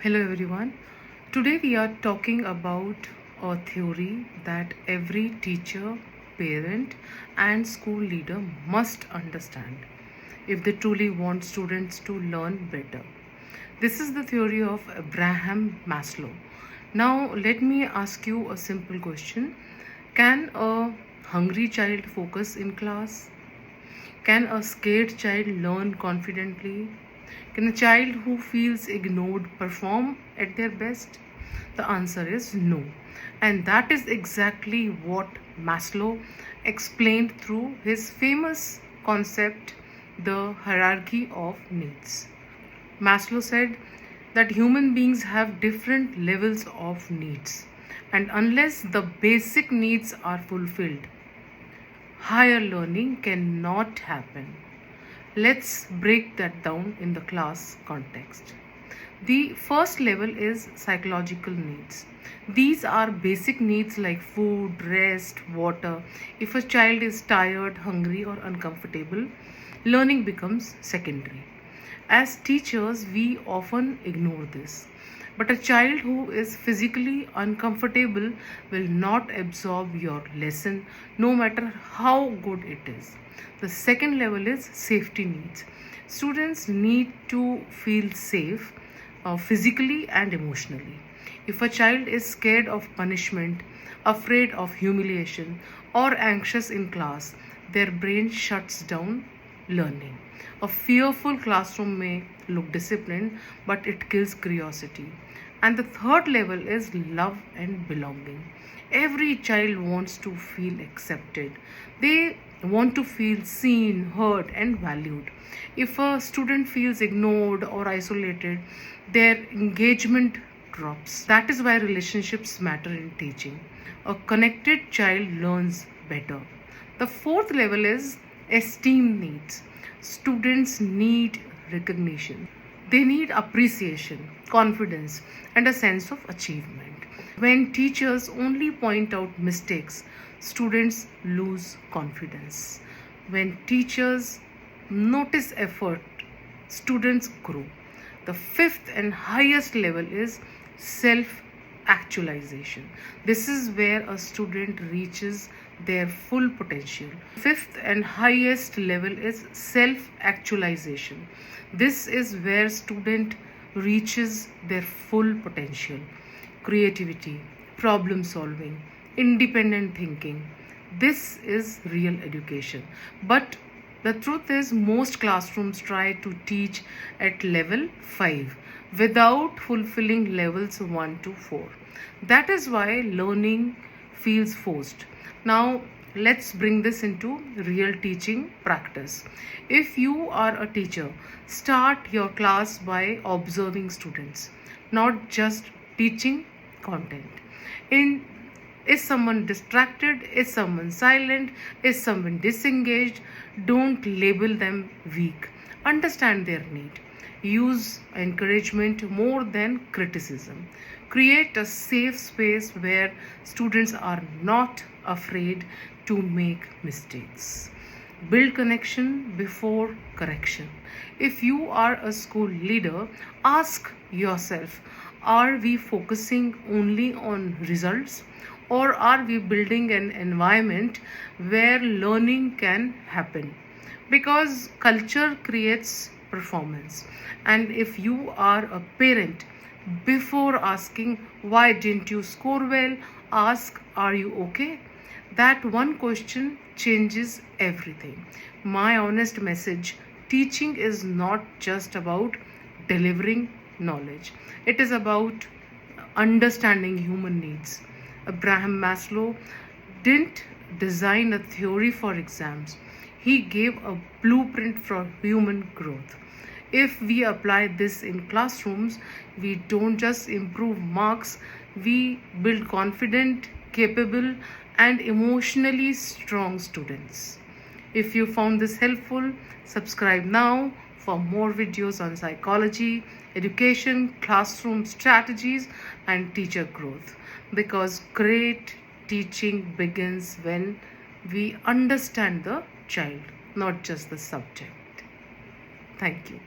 Hello everyone. Today we are talking about a theory that every teacher, parent, and school leader must understand if they truly want students to learn better. This is the theory of Abraham Maslow. Now, let me ask you a simple question. Can a hungry child focus in class? Can a scared child learn confidently? Can a child who feels ignored perform at their best? The answer is no. And that is exactly what Maslow explained through his famous concept, the hierarchy of needs. Maslow said that human beings have different levels of needs, and unless the basic needs are fulfilled, higher learning cannot happen. Let's break that down in the class context. The first level is psychological needs. These are basic needs like food, rest, water. If a child is tired, hungry, or uncomfortable, learning becomes secondary. As teachers, we often ignore this. But a child who is physically uncomfortable will not absorb your lesson no matter how good it is. The second level is safety needs. Students need to feel safe physically and emotionally. If a child is scared of punishment, afraid of humiliation, or anxious in class, their brain shuts down learning. A fearful classroom may look disciplined, but it kills curiosity. And the third level is love and belonging. Every child wants to feel accepted. They want to feel seen, heard, and valued. If a student feels ignored or isolated, their engagement drops. That is why relationships matter in teaching. A connected child learns better. The fourth level is esteem needs. Students need recognition. They need appreciation, confidence, and a sense of achievement. When teachers only point out mistakes, students lose confidence. When teachers notice effort, students grow. The fifth and highest level is self actualization. This is where a student reaches their full potential. Fifth and highest level is self actualization. This is where student reaches their full potential. Creativity, problem solving, independent thinking. This is real education. But the truth is, most classrooms try to teach at level 5 without fulfilling levels 1 to 4. That is why learning feels forced. Now, let's bring this into real teaching practice. If you are a teacher, start your class by observing students, not just teaching content. In Is someone distracted? Is someone silent? Is someone disengaged? Don't label them weak. Understand their need. Use encouragement more than criticism. Create a safe space where students are not afraid to make mistakes. Build connection before correction. If you are a school leader, ask yourself, are we focusing only on results, or are we building an environment where learning can happen? Because culture creates performance. And if you are a parent, before asking why didn't you score well, ask, are you okay? That one question changes everything. My honest message: teaching is not just about delivering knowledge, it is about understanding human needs. Abraham Maslow didn't design a theory for exams, he gave a blueprint for human growth. If we apply this in classrooms, we don't just improve marks, we build confident, capable, and emotionally strong students. If you found this helpful, subscribe now for more videos on psychology, education, classroom strategies, and teacher growth. Because great teaching begins when we understand the child, not just the subject. Thank you.